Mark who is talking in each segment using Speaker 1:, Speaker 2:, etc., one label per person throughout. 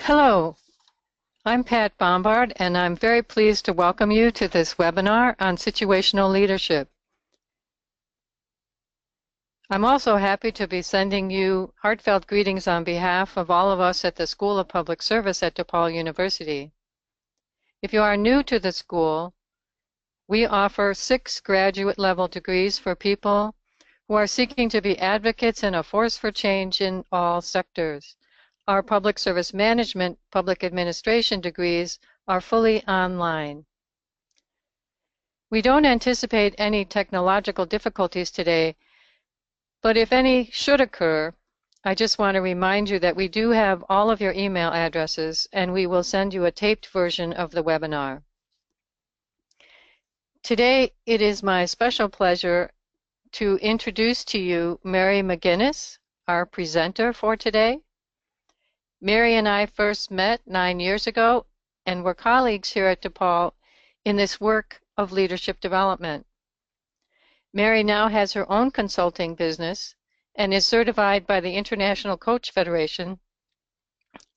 Speaker 1: Hello, I'm Pat Bombard, and I'm very pleased to welcome you to this webinar on situational leadership. I'm also happy to be sending you heartfelt greetings on behalf of all of us at the School of Public Service at DePaul University. If you are new to the school, we offer 6 graduate-level degrees for people who are seeking to be advocates and a force for change in all sectors. Our public service management, public administration degrees are fully online. We don't anticipate any technological difficulties today, but if any should occur, I just want to remind you that we do have all of your email addresses, and we will send you a taped version of the webinar. Today, it is my special pleasure to introduce to you Mary McGinnis, our presenter for today. Mary and I first met 9 years ago and were colleagues here at DePaul in this work of leadership development. Mary now has her own consulting business and is certified by the International Coach Federation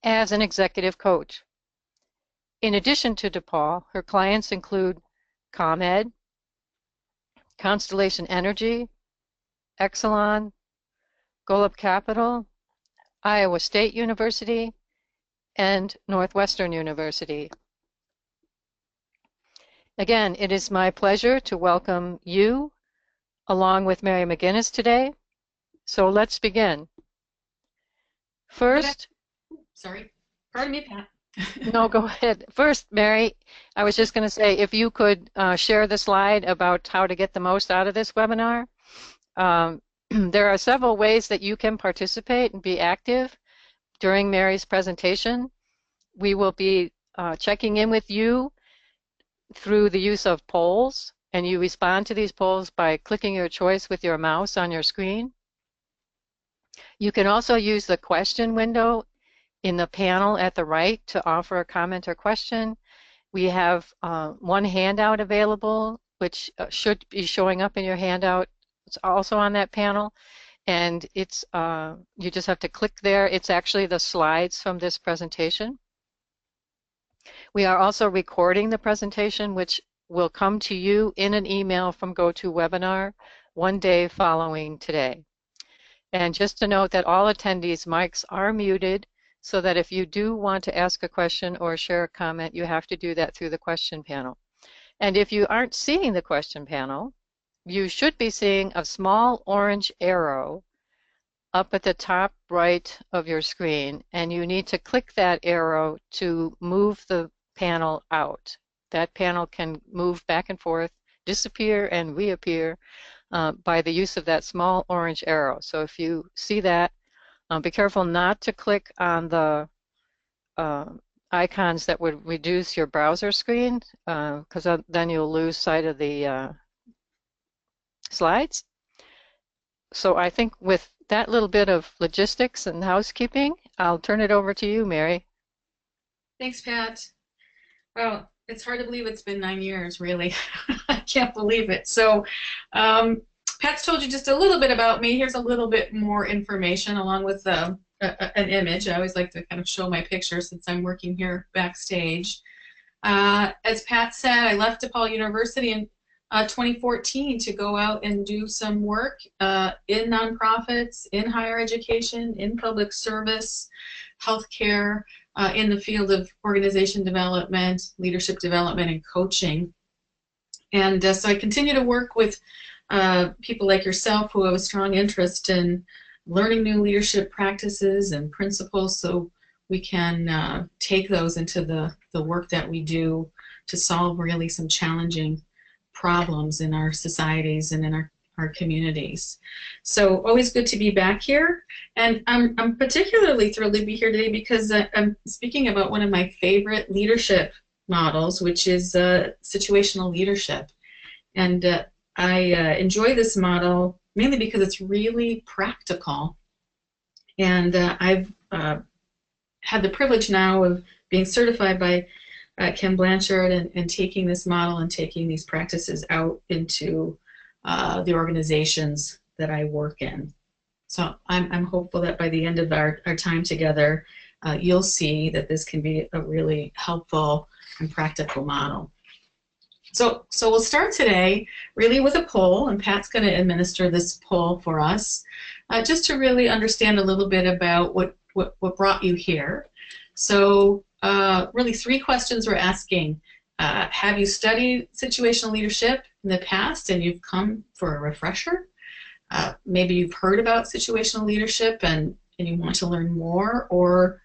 Speaker 1: as an executive coach. In addition to DePaul, her clients include ComEd, Constellation Energy, Exelon, Golub Capital, Iowa State University, and Northwestern University. Again, it is my pleasure to welcome you along with Mary McGinnis today. So let's begin. First,
Speaker 2: sorry, pardon me, Pat.
Speaker 1: No, go ahead. First, Mary, I was just going to say if you could share the slide about how to get the most out of this webinar. There are several ways that you can participate and be active during Mary's presentation. We will be checking in with you through the use of polls, and you respond to these polls by clicking your choice with your mouse on your screen. You can also use the question window in the panel at the right to offer a comment or question. We have one handout available, which should be showing up in your handout. It's also on that panel, and it's you just have to click there. It's actually the slides from this presentation. We are also recording the presentation, which will come to you in an email from GoToWebinar one day following today. And just to note that all attendees' mics are muted, so that if you do want to ask a question or share a comment, you have to do that through the question panel. And if you aren't seeing the question panel, you should be seeing a small orange arrow up at the top right of your screen, and you need to click that arrow to move the panel out. That panel can move back and forth, disappear and reappear by the use of that small orange arrow. So if you see that, be careful not to click on the icons that would reduce your browser screen, because then you'll lose sight of the slides. So I think with that little bit of logistics and housekeeping, I'll turn it over to you, Mary.
Speaker 2: Thanks, Pat. Well, it's hard to believe it's been 9 years, really. I can't believe it. So Pat's told you just a little bit about me. Here's a little bit more information along with an image. I always like to kind of show my picture since I'm working here backstage. As Pat said, I left DePaul University in 2014 to go out and do some work in nonprofits, in higher education, in public service, healthcare, in the field of organization development, leadership development, and coaching. And so I continue to work with people like yourself who have a strong interest in learning new leadership practices and principles, so we can take those into the work that we do to solve really some challenging problems in our societies and in our communities. So always good to be back here, and I'm particularly thrilled to be here today because I'm speaking about one of my favorite leadership models, which is situational leadership. And I enjoy this model mainly because it's really practical, and I've had the privilege now of being certified by Ken Blanchard and taking this model and taking these practices out into the organizations that I work in. So I'm hopeful that by the end of our time together, you'll see that this can be a really helpful and practical model. So we'll start today really with a poll, and Pat's going to administer this poll for us, just to really understand a little bit about what brought you here. So really 3 questions we're asking. Have you studied situational leadership in the past and you've come for a refresher? Maybe you've heard about situational leadership and you want to learn more, or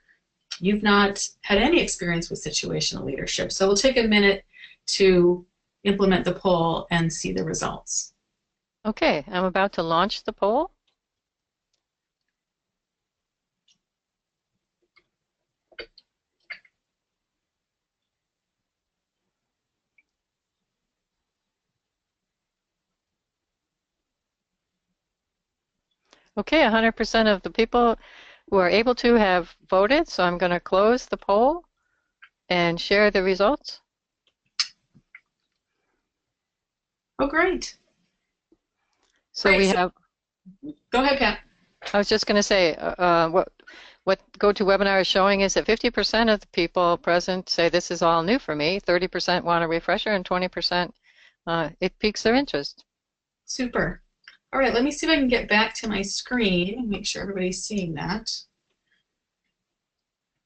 Speaker 2: you've not had any experience with situational leadership. So we'll take a minute to implement the poll and see the results.
Speaker 1: Okay, I'm about to launch the poll. Okay, 100% of the people who are able to have voted, so I'm going to close the poll and share the results.
Speaker 2: Oh, great.
Speaker 1: So
Speaker 2: Great.
Speaker 1: we have,
Speaker 2: Go ahead, Pat.
Speaker 1: I was just going to say, what GoToWebinar is showing is that 50% of the people present say this is all new for me, 30% want a refresher, and 20% it piques their interest.
Speaker 2: Super. All right, let me see if I can get back to my screen and make sure everybody's seeing that.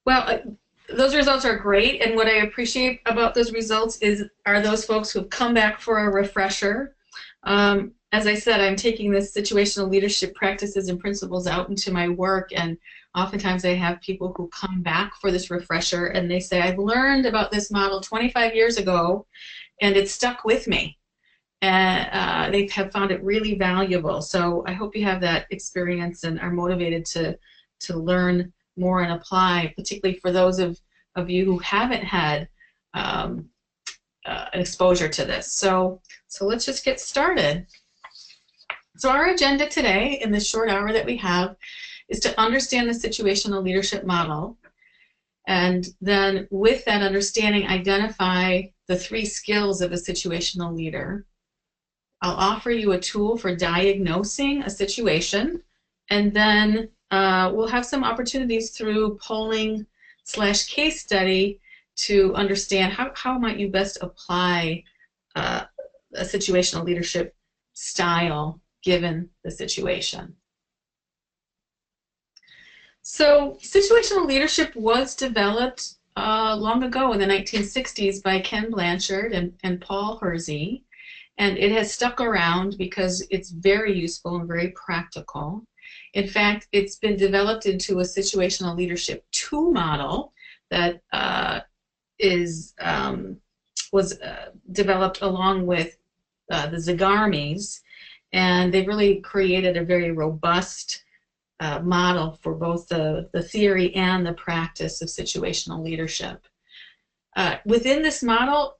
Speaker 2: Well, those results are great, and what I appreciate about those results are those folks who have come back for a refresher. As I said, I'm taking this situational leadership practices and principles out into my work, and oftentimes I have people who come back for this refresher and they say, I've learned about this model 25 years ago and it stuck with me. And they have found it really valuable. So I hope you have that experience and are motivated to learn more and apply, particularly for those of you who haven't had an exposure to this. So let's just get started. So our agenda today, in this short hour that we have, is to understand the situational leadership model, and then with that understanding, identify the 3 skills of a situational leader. I'll offer you a tool for diagnosing a situation, and then we'll have some opportunities through polling/case study to understand how might you best apply a situational leadership style given the situation. So situational leadership was developed long ago in the 1960s by Ken Blanchard and Paul Hersey, and it has stuck around because it's very useful and very practical. In fact, it's been developed into a situational leadership 2 model that was developed along with the Zagarmis, and they've really created a very robust model for both the theory and the practice of situational leadership. Within this model,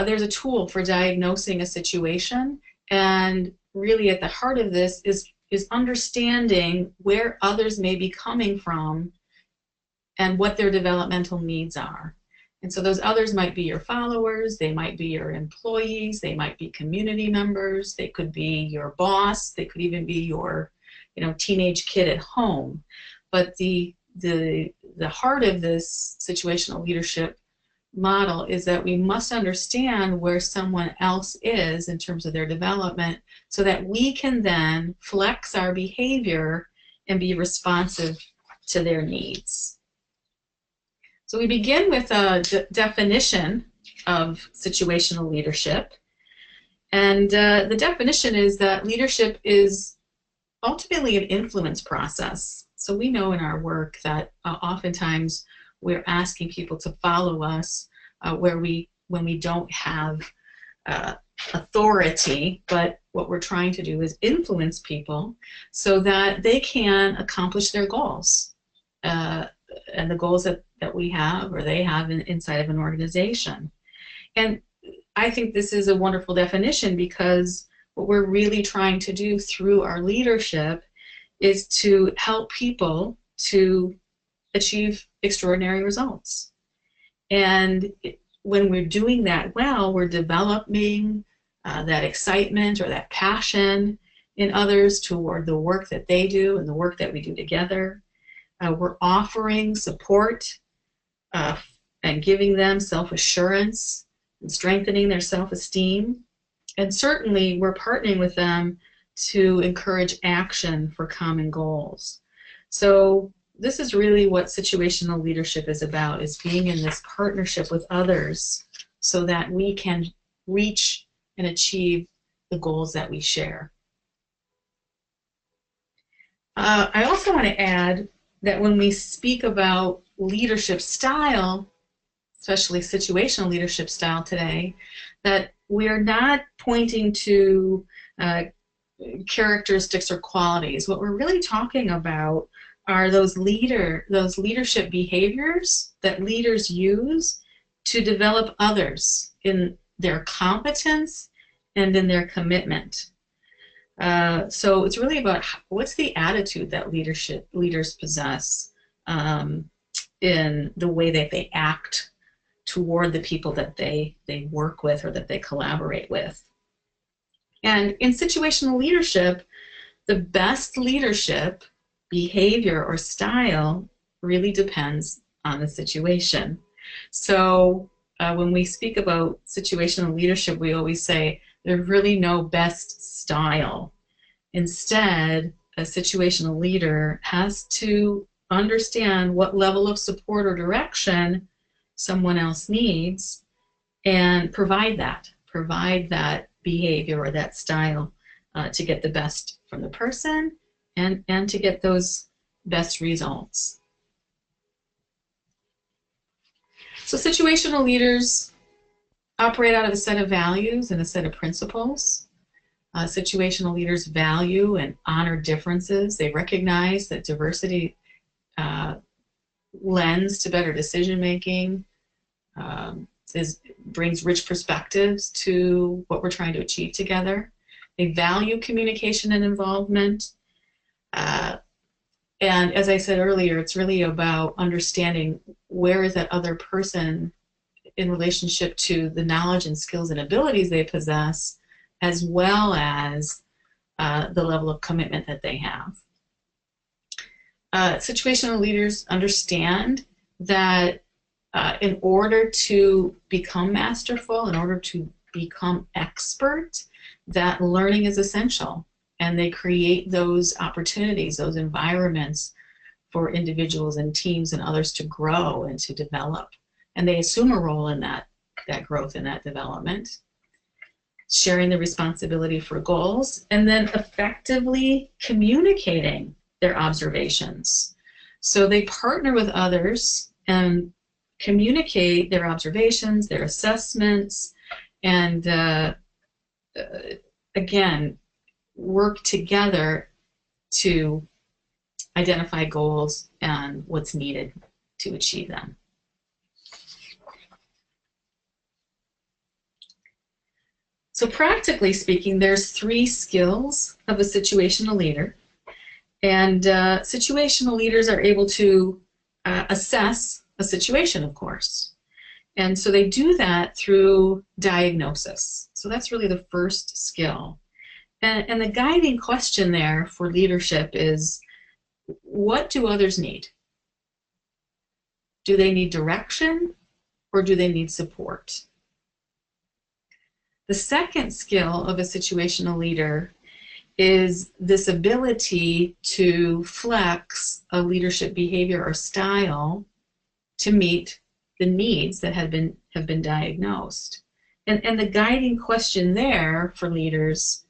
Speaker 2: there's a tool for diagnosing a situation, and really at the heart of this is understanding where others may be coming from and what their developmental needs are. And so those others might be your followers, they might be your employees, they might be community members, they could be your boss, they could even be your teenage kid at home. But the heart of this situational leadership model is that we must understand where someone else is in terms of their development so that we can then flex our behavior and be responsive to their needs. So we begin with a definition of situational leadership. And the definition is that leadership is ultimately an influence process. So we know in our work that oftentimes we're asking people to follow us when we don't have authority, but what we're trying to do is influence people so that they can accomplish their goals and the goals that we have or they have inside of an organization. And I think this is a wonderful definition because what we're really trying to do through our leadership is to help people to achieve extraordinary results. And when we're doing that well, we're developing that excitement or that passion in others toward the work that they do and the work that we do together. We're offering support uh, and giving them self-assurance and strengthening their self-esteem. And certainly we're partnering with them to encourage action for common goals. So this is really what situational leadership is about, is being in this partnership with others so that we can reach and achieve the goals that we share. I also want to add that when we speak about leadership style, especially situational leadership style today, that we're not pointing to characteristics or qualities. What we're really talking about are those leadership behaviors that leaders use to develop others in their competence and in their commitment. So it's really about what's the attitude that leaders possess in the way that they act toward the people that they work with or that they collaborate with. And in situational leadership, the best leadership behavior or style really depends on the situation. So when we speak about situational leadership, we always say there's really no best style. Instead, a situational leader has to understand what level of support or direction someone else needs and provide that behavior or that style to get the best from the person and to get those best results. So situational leaders operate out of a set of values and a set of principles. Situational leaders value and honor differences. They recognize that diversity lends to better decision making, brings rich perspectives to what we're trying to achieve together. They value communication and involvement. And as I said earlier, it's really about understanding where is that other person in relationship to the knowledge and skills and abilities they possess, as well as the level of commitment that they have. Situational leaders understand that in order to become masterful, in order to become expert, that learning is essential. And they create those opportunities, those environments for individuals and teams and others to grow and to develop. And they assume a role in that growth and that development, sharing the responsibility for goals, and then effectively communicating their observations. So they partner with others and communicate their observations, their assessments, and again, work together to identify goals and what's needed to achieve them. So practically speaking, there's 3 skills of a situational leader. And situational leaders are able to assess a situation, of course. And so they do that through diagnosis. So that's really the first skill. And the guiding question there for leadership is, what do others need? Do they need direction or do they need support? The second skill of a situational leader is this ability to flex a leadership behavior or style to meet the needs that have been diagnosed. And the guiding question there for leaders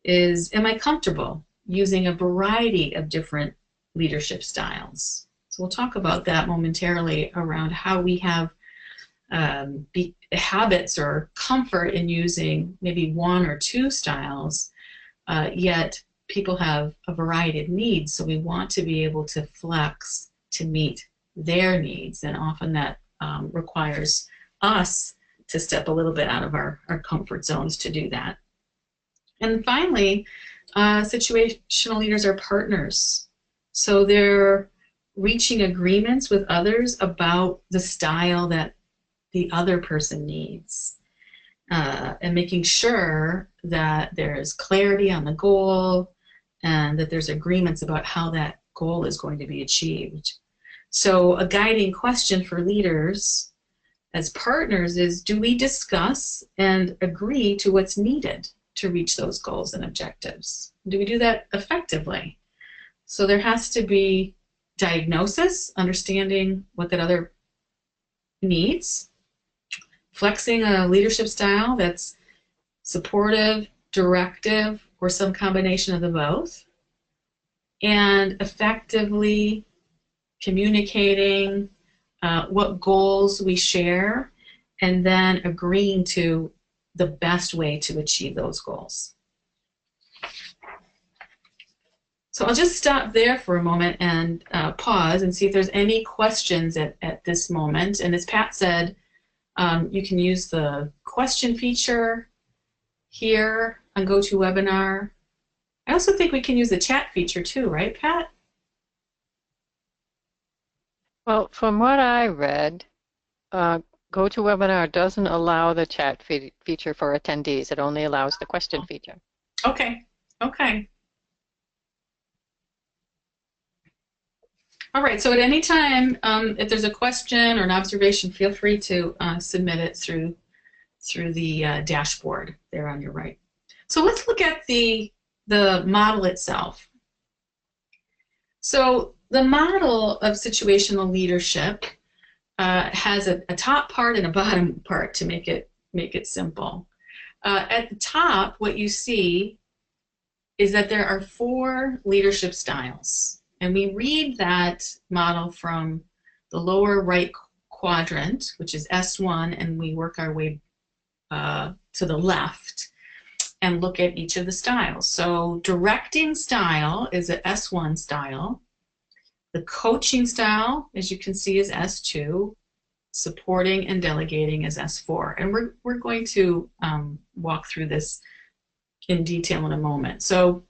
Speaker 2: is, am I comfortable using a variety of different leadership styles? So we'll talk about that momentarily around how we have habits or comfort in using maybe 1 or 2 styles, yet people have a variety of needs, so we want to be able to flex to meet their needs, and often that requires us to step a little bit out of our comfort zones to do that. And finally, situational leaders are partners. So they're reaching agreements with others about the style that the other person needs, and making sure that there's clarity on the goal and that there's agreements about how that goal is going to be achieved. So a guiding question for leaders as partners is, do we discuss and agree to what's needed to reach those goals and objectives? Do we do that effectively? So there has to be diagnosis, understanding what that other needs, flexing a leadership style that's supportive, directive, or some combination of the both, and effectively communicating what goals we share, and then agreeing to the best way to achieve those goals. So I'll just stop there for a moment and pause and see if there's any questions at this moment. And as Pat said, you can use the question feature here on GoToWebinar. I also think we can use the chat feature too, right, Pat?
Speaker 1: Well, from what I read, GoToWebinar doesn't allow the chat feature for attendees. It only allows the question feature.
Speaker 2: Okay, okay. All right, so at any time, if there's a question or an observation, feel free to submit it through the dashboard there on your right. So let's look at the model itself. So the model of situational leadership has a top part and a bottom part to make it simple. At the top, what you see is that there are 4 leadership styles. And we read that model from the lower right quadrant, which is S1, and we work our way to the left and look at each of the styles. So directing style is an S1 style. The coaching style, as you can see, is S2. Supporting and delegating is S4. And we're going to walk through this in detail in a moment. So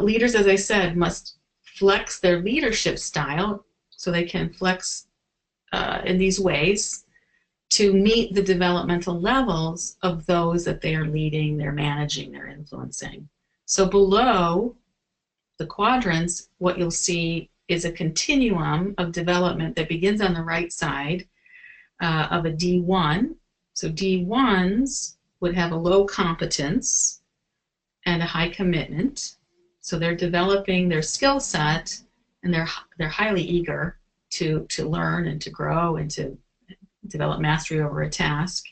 Speaker 2: leaders, as I said, must flex their leadership style, so they can flex in these ways to meet the developmental levels of those that they are leading, they're managing, they're influencing. So below the quadrants, what you'll see is a continuum of development that begins on the right side of a D1. So D1s would have a low competence and a high commitment. So they're developing their skill set, and they're highly eager to learn and to grow and to develop mastery over a task.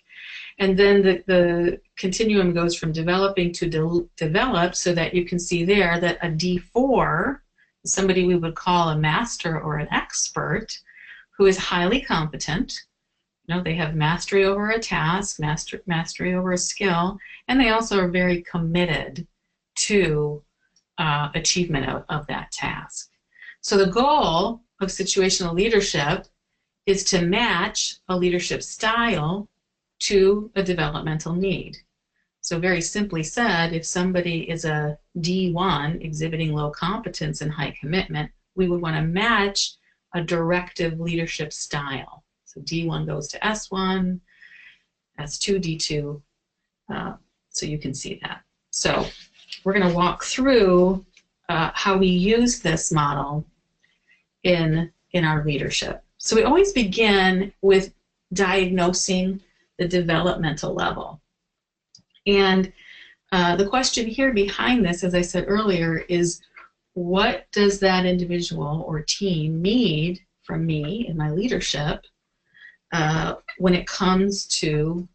Speaker 2: And then the continuum goes from developing to develop, so that you can see there that a D4 is somebody we would call a master or an expert who is highly competent. You know, they have mastery over a task, mastery over a skill, and they also are very committed to achievement of that task. So the goal of situational leadership is to match a leadership style to a developmental need. So very simply said, if somebody is a D1 exhibiting low competence and high commitment, we would want to match a directive leadership style. So D1 goes to S1, S2, D2, so you can see that. So we're going to walk through how we use this model in our leadership. So we always begin with diagnosing the developmental level. And the question here behind this, as I said earlier, is what does that individual or team need from me in my leadership when it comes to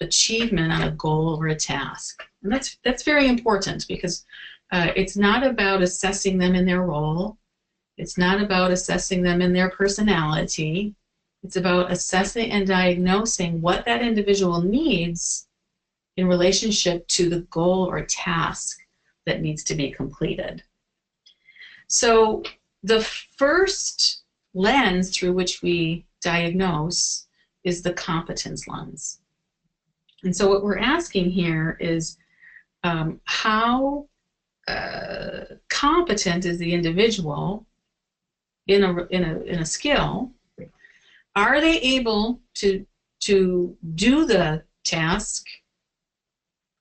Speaker 2: achievement on a goal or a task? And that's very important, because it's not about assessing them in their role. It's not about assessing them in their personality. It's about assessing and diagnosing what that individual needs in relationship to the goal or task that needs to be completed. So the first lens through which we diagnose is the competence lens. And so what we're asking here is how competent is the individual in a skill? Are they able to do the task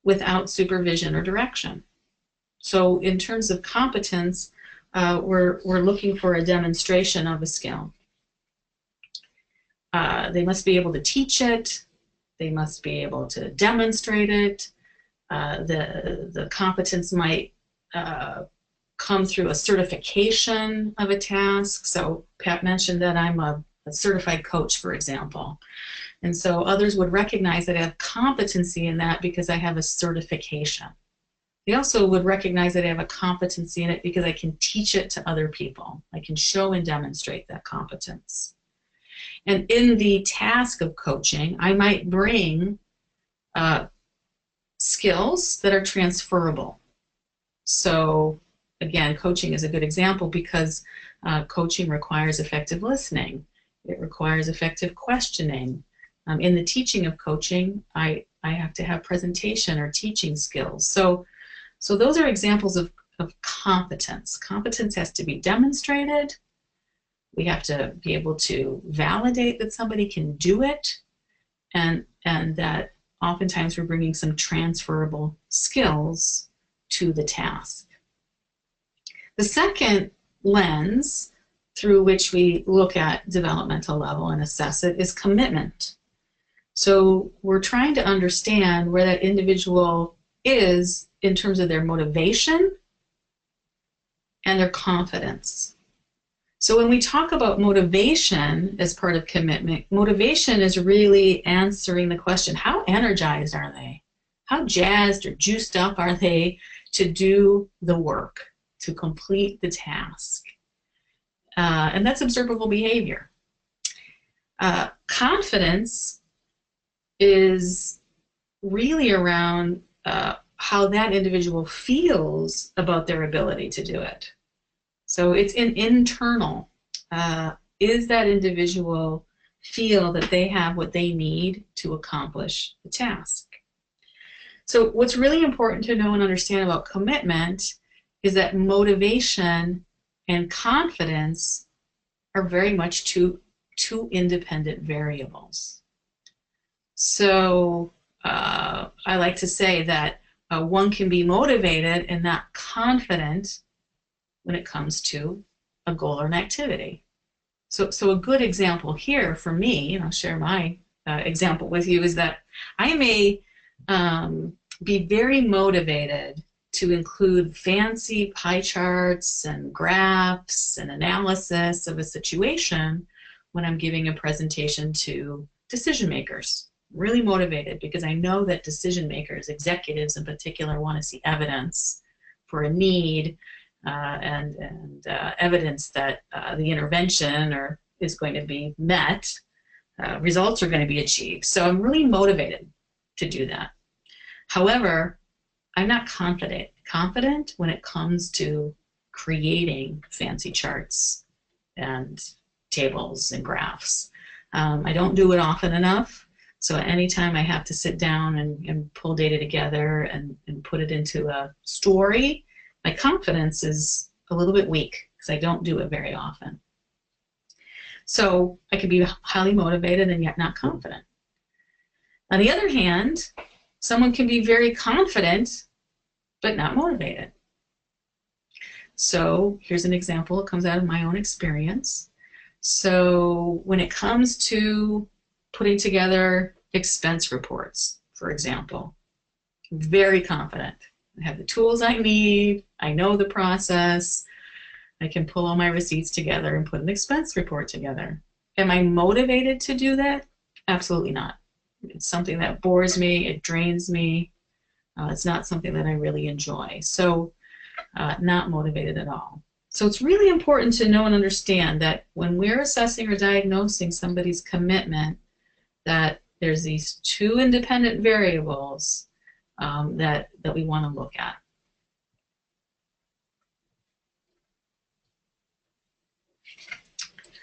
Speaker 2: without supervision or direction? So in terms of competence, we're looking for a demonstration of a skill. They must be able to teach it. They must be able to demonstrate it. The competence might come through a certification of a task. So Pat mentioned that I'm a certified coach, for example. And so others would recognize that I have competency in that because I have a certification. They also would recognize that I have a competency in it because I can teach it to other people. I can show and demonstrate that competence. And in the task of coaching, I might bring skills that are transferable. So again, coaching is a good example because coaching requires effective listening. It requires effective questioning. In the teaching of coaching, I have to have presentation or teaching skills. So those are examples of competence. Competence has to be demonstrated. We have to be able to validate that somebody can do it, and that oftentimes we're bringing some transferable skills to the task. The second lens through which we look at developmental level and assess it is commitment. So we're trying to understand where that individual is in terms of their motivation and their confidence. So when we talk about motivation as part of commitment, motivation is really answering the question, how energized are they? How jazzed or juiced up are they to do the work, to complete the task? And that's observable behavior. Confidence is really around how that individual feels about their ability to do it. So it's an internal. Is that individual feel that they have what they need to accomplish the task? So what's really important to know and understand about commitment is that motivation and confidence are very much two independent variables. So I like to say that one can be motivated and not confident when it comes to a goal or an activity. So a good example here for me, and I'll share my example with you, is that I may be very motivated to include fancy pie charts and graphs and analysis of a situation when I'm giving a presentation to decision makers. Really motivated because I know that decision makers, executives in particular, want to see evidence for a need and evidence that the intervention is going to be met, results are going to be achieved. So I'm really motivated to do that. However, I'm not confident when it comes to creating fancy charts and tables and graphs. I don't do it often enough. So anytime I have to sit down and pull data together and put it into a story, my confidence is a little bit weak because I don't do it very often. So I can be highly motivated and yet not confident. On the other hand, someone can be very confident but not motivated. So here's an example. It comes out of my own experience. So when it comes to putting together expense reports, for example, I'm very confident. I have the tools I need. I know the process. I can pull all my receipts together and put an expense report together. Am I motivated to do that? Absolutely not. It's something that bores me. It drains me. It's not something that I really enjoy. So not motivated at all. So it's really important to know and understand that when we're assessing or diagnosing somebody's commitment, that there's these two independent variables that we want to look at.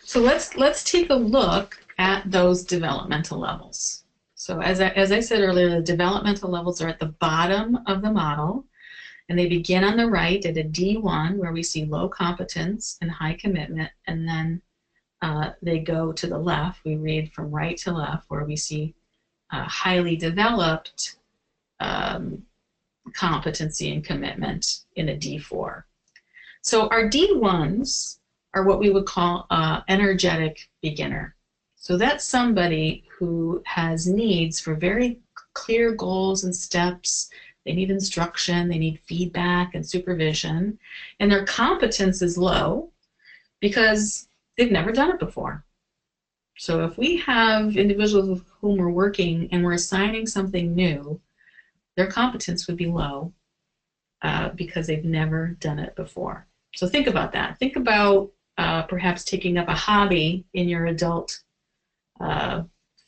Speaker 2: So let's take a look at those developmental levels. So as I said earlier, the developmental levels are at the bottom of the model, and they begin on the right at a D1 where we see low competence and high commitment, and then they go to the left. We read from right to left where we see highly developed competency and commitment in a D4. So our D1s are what we would call energetic beginner. So that's somebody who has needs for very clear goals and steps. They need instruction, they need feedback and supervision, and their competence is low because they've never done it before. So if we have individuals with whom we're working and we're assigning something new, their competence would be low because they've never done it before. So think about that. Think about perhaps taking up a hobby in your adult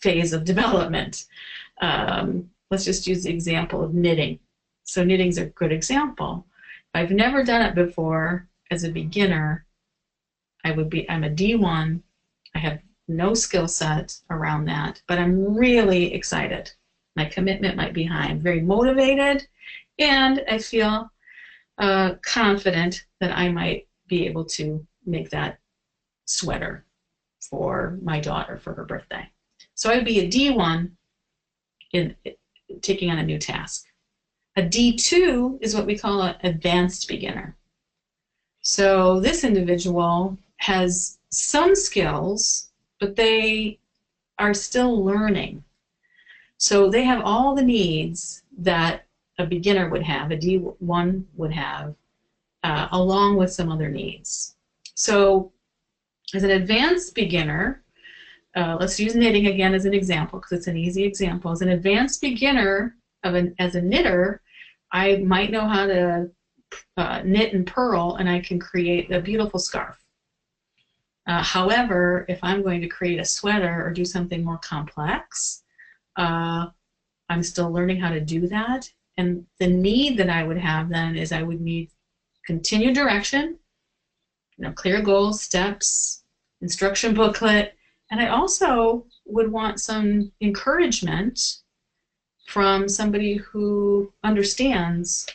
Speaker 2: phase of development. Let's just use the example of knitting. So knitting's a good example. If I've never done it before as a beginner, I'm a D1. I have no skill set around that, but I'm really excited. My commitment might be high. I'm very motivated, and I feel confident that I might be able to make that sweater for my daughter for her birthday. So I'd be a D1 in taking on a new task. A D2 is what we call an advanced beginner. So this individual has some skills, but they are still learning. So they have all the needs that a beginner would have, a D1 would have, along with some other needs. So as an advanced beginner, let's use knitting again as an example because it's an easy example. As an advanced beginner, as a knitter, I might know how to knit and purl, and I can create a beautiful scarf. However, if I'm going to create a sweater or do something more complex, I'm still learning how to do that. And the need that I would have then is I would need continued direction, clear goals, steps, instruction booklet, and I also would want some encouragement from somebody who understands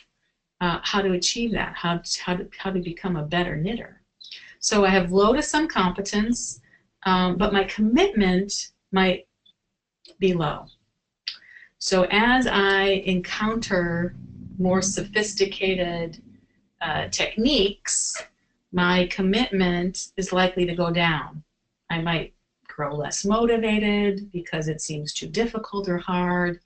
Speaker 2: how to achieve that, how to become a better knitter. So I have low to some competence, but my commitment might be low. So as I encounter more sophisticated techniques, my commitment is likely to go down. I might grow less motivated because it seems too difficult or hard,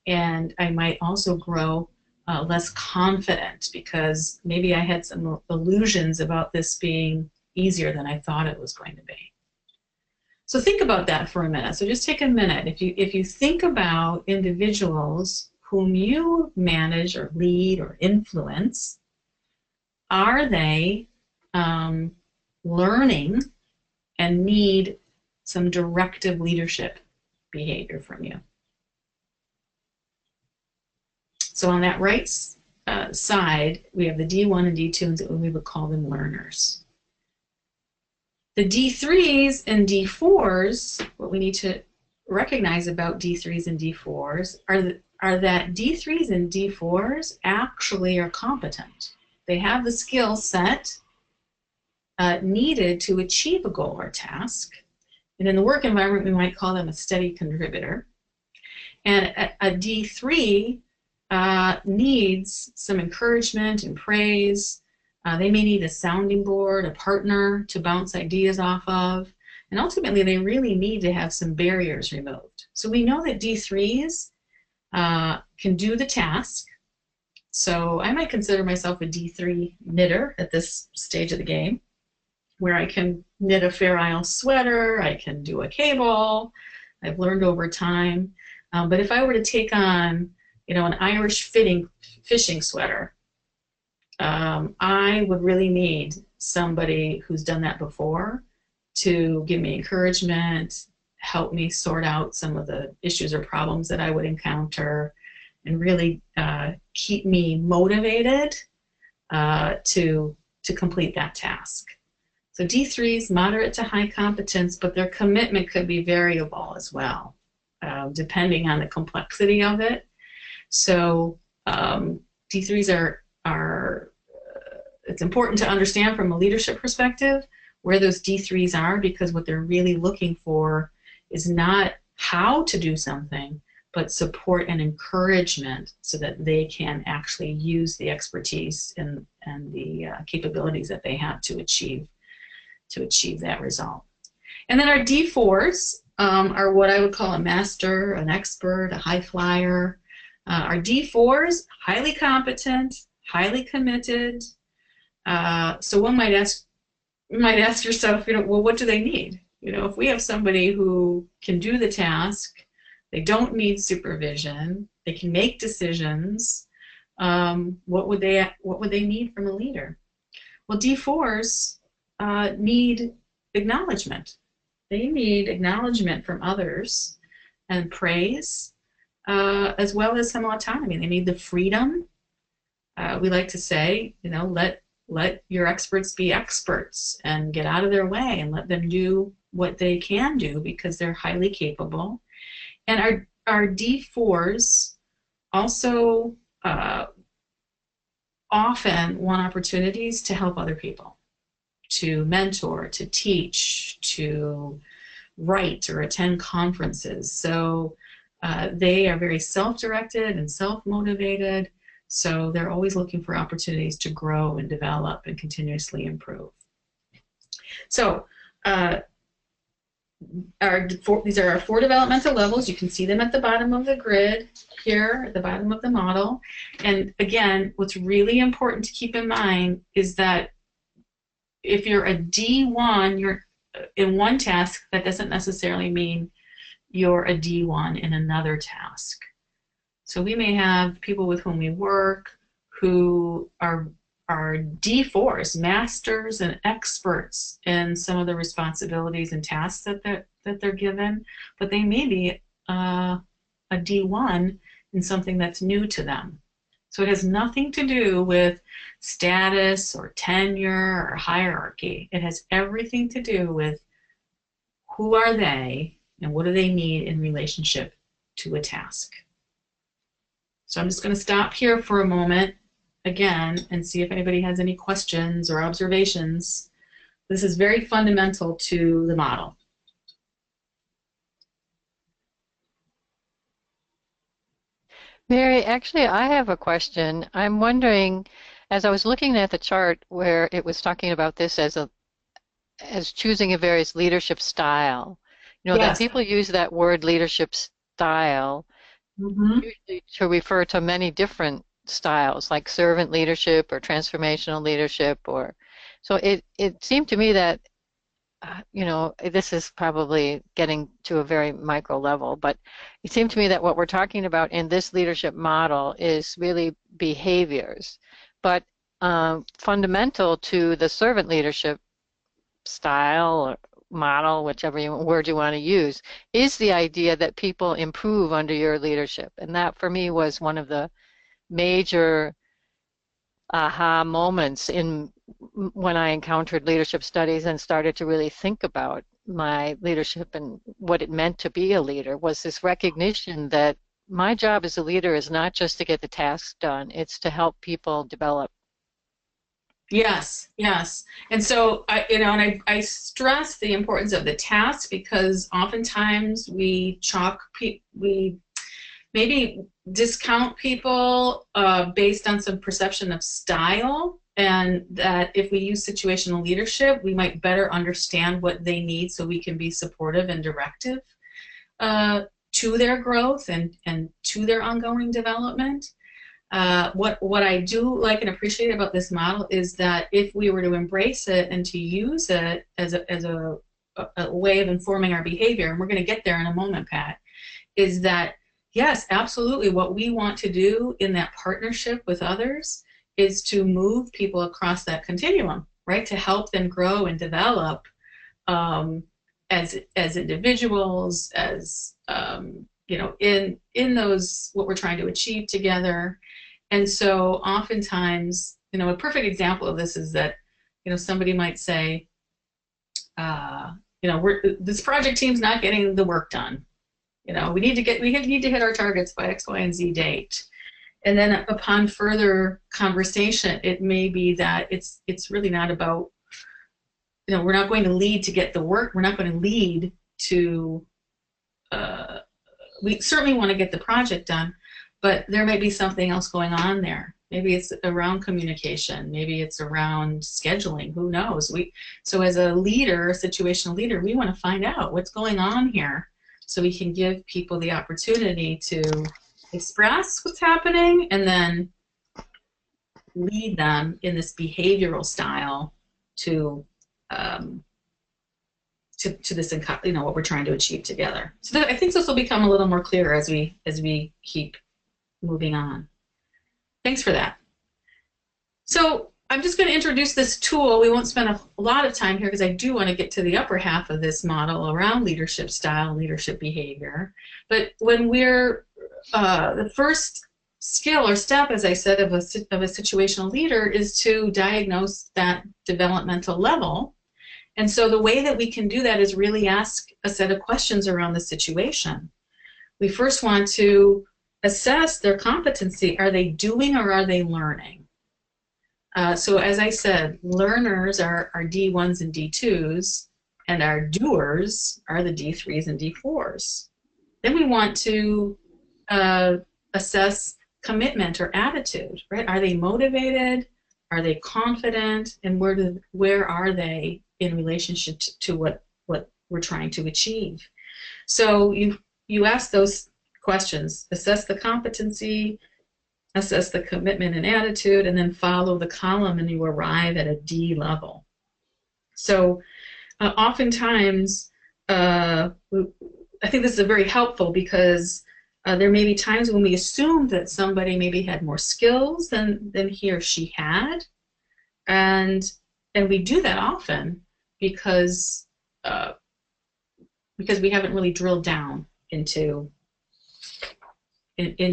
Speaker 2: and I might also grow less confident because maybe I had some illusions about this being easier than I thought it was going to be. So think about that for a minute. So just take a minute. If you think about individuals whom you manage or lead or influence, are they learning and need some directive leadership behavior from you? So on that right side, we have the D1 and D2s, and we would call them learners. The D3s and D4s, what we need to recognize about D3s and D4s are that D3s and D4s actually are competent. They have the skill set needed to achieve a goal or task. And in the work environment, we might call them a steady contributor. And a D3 needs some encouragement and praise. They may need a sounding board, a partner to bounce ideas off of, and ultimately they really need to have some barriers removed. So we know that D3s can do the task. So I might consider myself a D3 knitter at this stage of the game, where I can knit a Fair Isle sweater, I can do a cable, I've learned over time. But if I were to take on, an Irish fishing sweater, I would really need somebody who's done that before to give me encouragement, help me sort out some of the issues or problems that I would encounter, and really keep me motivated to complete that task. So D3s, moderate to high competence, but their commitment could be variable as well, depending on the complexity of it. So D3s are it's important to understand from a leadership perspective where those D3s are, because what they're really looking for is not how to do something, but support and encouragement so that they can actually use the expertise and the capabilities that they have to achieve that result. And then our D4s are what I would call a master, an expert, a high flyer. Our D4s, highly competent, highly committed. So one might ask, you might ask yourself, well, what do they need? If we have somebody who can do the task, they don't need supervision, they can make decisions, what would they need from a leader? Well, D4s need acknowledgement. They need acknowledgement from others and praise, as well as some autonomy. They need the freedom. We like to say, let your experts be experts and get out of their way and let them do what they can do because they're highly capable. And our D4s also often want opportunities to help other people, to mentor, to teach, to write or attend conferences. So they are very self-directed and self-motivated. So they're always looking for opportunities to grow and develop and continuously improve. So these are our 4 developmental levels. You can see them at the bottom of the grid here, at the bottom of the model. And again, what's really important to keep in mind is that if you're a D1, you're in one task, that doesn't necessarily mean you're a D1 in another task. So we may have people with whom we work who are D4s, masters and experts in some of the responsibilities and tasks that they're given, but they may be a D1 in something that's new to them. So it has nothing to do with status or tenure or hierarchy. It has everything to do with who are they and what do they need in relationship to a task. So I'm just going to stop here for a moment again and see if anybody has any questions or observations. This is very fundamental to the model.
Speaker 1: Mary, actually, I have a question. I'm wondering, as I was looking at the chart where it was talking about this as choosing a various leadership style, that
Speaker 2: Yes.
Speaker 1: people use that word leadership style
Speaker 2: Mm-hmm.
Speaker 1: usually to refer to many different styles, like servant leadership or transformational leadership, or so it seemed to me that this is probably getting to a very micro level, but it seemed to me that what we're talking about in this leadership model is really behaviors. But fundamental to the servant leadership style or model, whichever word you want to use, is the idea that people improve under your leadership. And that for me was one of the major aha moments in when I encountered leadership studies and started to really think about my leadership and what it meant to be a leader, was this recognition that my job as a leader is not just to get the tasks done, it's to help people develop.
Speaker 2: Yes, yes. And so I stress the importance of the task because oftentimes we maybe discount people based on some perception of style, and that if we use situational leadership, we might better understand what they need so we can be supportive and directive to their growth and to their ongoing development. What I do like and appreciate about this model is that if we were to embrace it and to use it as a way of informing our behavior, and we're going to get there in a moment, Pat, is that yes, absolutely, what we want to do in that partnership with others is to move people across that continuum, right? To help them grow and develop as individuals, as in those what we're trying to achieve together. And so oftentimes, a perfect example of this is that, somebody might say, this project team's not getting the work done. We need to hit our targets by X, Y, and Z date. And then upon further conversation, it may be that it's really not about, we're not going to lead to get the work. We're not going to lead to we certainly want to get the project done, but there may be something else going on there. Maybe it's around communication. Maybe it's around scheduling. Who knows? So as a leader, a situational leader, we want to find out what's going on here so we can give people the opportunity to express what's happening and then lead them in this behavioral style to um, to this, what we're trying to achieve together. So I think this will become a little more clear as we keep moving on. Thanks for that. So I'm just going to introduce this tool. We won't spend a lot of time here because I do want to get to the upper half of this model around leadership style and leadership behavior. But when we're the first skill or step, as I said, of a situational leader is to diagnose that developmental level. And so the way that we can do that is really ask a set of questions around the situation. We first want to assess their competency. Are they doing or are they learning? So as I said, learners are D1s and D2s, and our doers are the D3s and D4s. Then we want to assess commitment or attitude, right? Are they motivated? Are they confident? And where are they in relationship to what we're trying to achieve? So you ask those questions, assess the competency, assess the commitment and attitude, and then follow the column and you arrive at a D level. So oftentimes, I think this is very helpful because there may be times when we assume that somebody maybe had more skills than he or she had, and we do that often because we haven't really drilled down into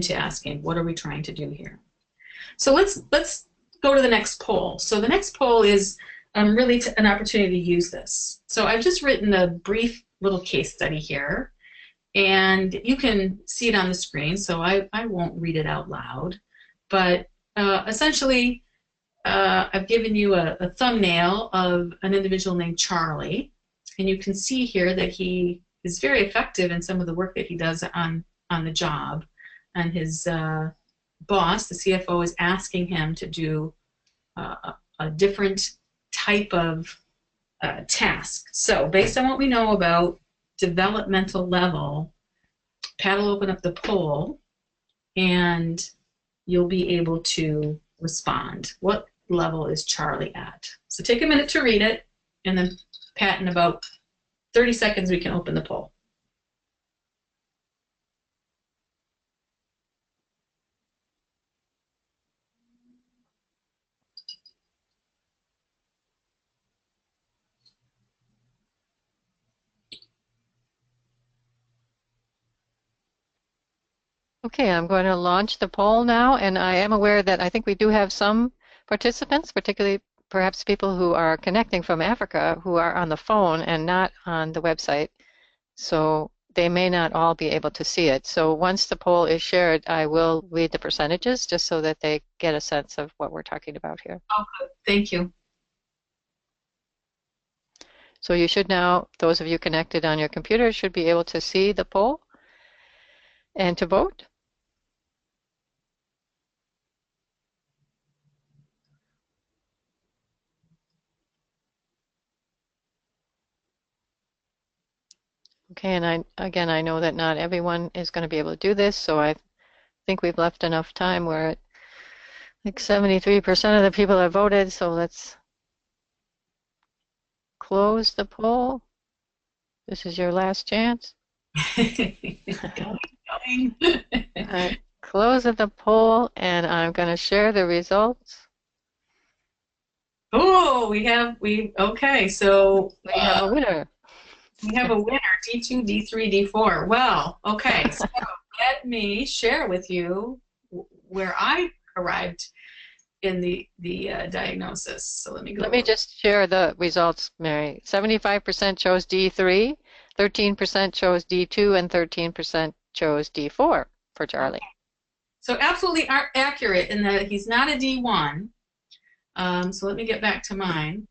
Speaker 2: asking what are we trying to do here. So let's go to the next poll. So the next poll is really an opportunity to use this. So I've just written a brief little case study here, and you can see it on the screen, so I won't read it out loud. But essentially, I've given you a thumbnail of an individual named Charlie, and you can see here that he is very effective in some of the work that he does on the job. And his boss, the CFO, is asking him to do a different type of task. So based on what we know about developmental level, Pat will open up the poll and you'll be able to respond. What level is Charlie at? So take a minute to read it, and then Pat, in about 30 seconds, we can open the poll.
Speaker 1: Okay, I'm going to launch the poll now, and I am aware that I think we do have some participants, particularly perhaps people who are connecting from Africa who are on the phone and not on the website. So they may not all be able to see it. So once the poll is shared, I will read the percentages just so that they get a sense of what we're talking about here.
Speaker 2: Oh, good. Thank you.
Speaker 1: So you should now, those of you connected on your computer should be able to see the poll and to vote. Okay, and I know that not everyone is going to be able to do this, so I think we've left enough time where like 73% of the people have voted, so let's close the poll. This is your last chance.
Speaker 2: Going.
Speaker 1: Close of the poll, and I'm going to share the results.
Speaker 2: Oh, okay, so
Speaker 1: We have a winner.
Speaker 2: we have a winner, D2, D3, D4. Well, okay, so let me share with you where I arrived in the diagnosis. So let me go.
Speaker 1: Let me just share the results, Mary. 75% chose D3, 13% chose D2, and 13% chose D4 for Charlie.
Speaker 2: Okay. So absolutely accurate in that he's not a D1. So let me get back to mine.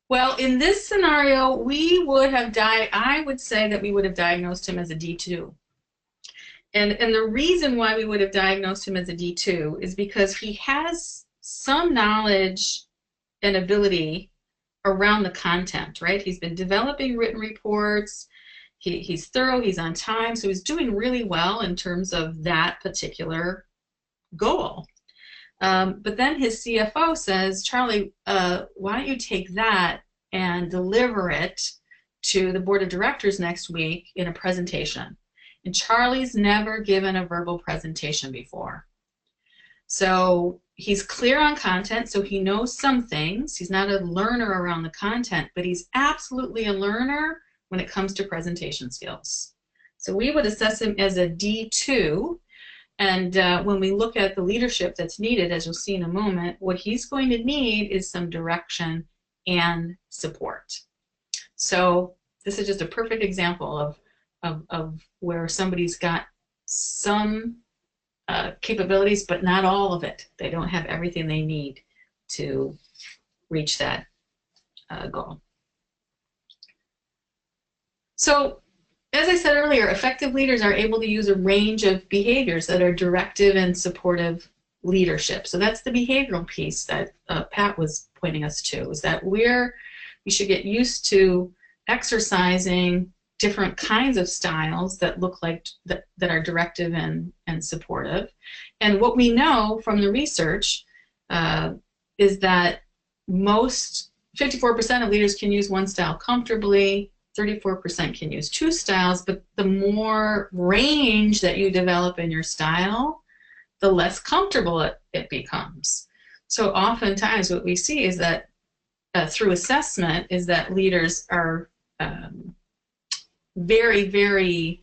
Speaker 2: Well, in this scenario, I would say that we would have diagnosed him as a D2. And the reason why we would have diagnosed him as a D2 is because he has some knowledge and ability around the content, right? He's been developing written reports. He's thorough, he's on time, so he's doing really well in terms of that particular goal. But then his CFO says, Charlie, why don't you take that and deliver it to the board of directors next week in a presentation? And Charlie's never given a verbal presentation before. So he's clear on content, so he knows some things. He's not a learner around the content, but he's absolutely a learner when it comes to presentation skills. So we would assess him as a D2. And when we look at the leadership that's needed, as you'll see in a moment, what he's going to need is some direction and support. So this is just a perfect example of where somebody's got some capabilities, but not all of it. They don't have everything they need to reach that goal. So as I said earlier, effective leaders are able to use a range of behaviors that are directive and supportive leadership. So that's the behavioral piece that Pat was pointing us to, is that we should get used to exercising different kinds of styles that look like that are directive and supportive. And what we know from the research is that 54% of leaders can use one style comfortably, 34% can use two styles, but the more range that you develop in your style, the less comfortable it becomes. So oftentimes what we see is that through assessment is that leaders are very, very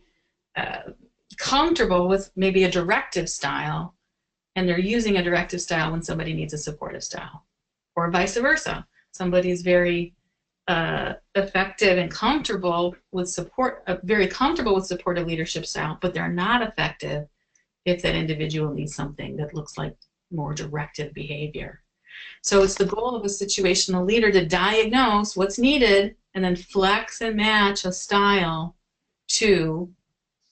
Speaker 2: comfortable with maybe a directive style, and they're using a directive style when somebody needs a supportive style, or vice versa. Somebody is very effective and comfortable with very comfortable with supportive leadership style, but they're not effective if that individual needs something that looks like more directive behavior. So it's the goal of a situational leader to diagnose what's needed and then flex and match a style to,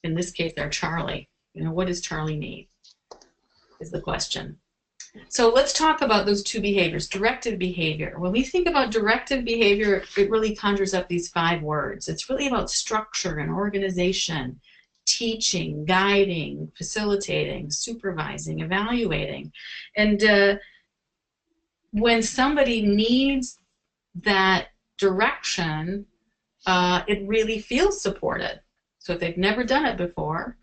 Speaker 2: in this case, our Charlie. What does Charlie need is the question. So let's talk about those two behaviors, directive behavior. When we think about directive behavior, it really conjures up these 5 words. It's really about structure and organization, teaching, guiding, facilitating, supervising, evaluating. And when somebody needs that direction, it really feels supported. So if they've never done it before,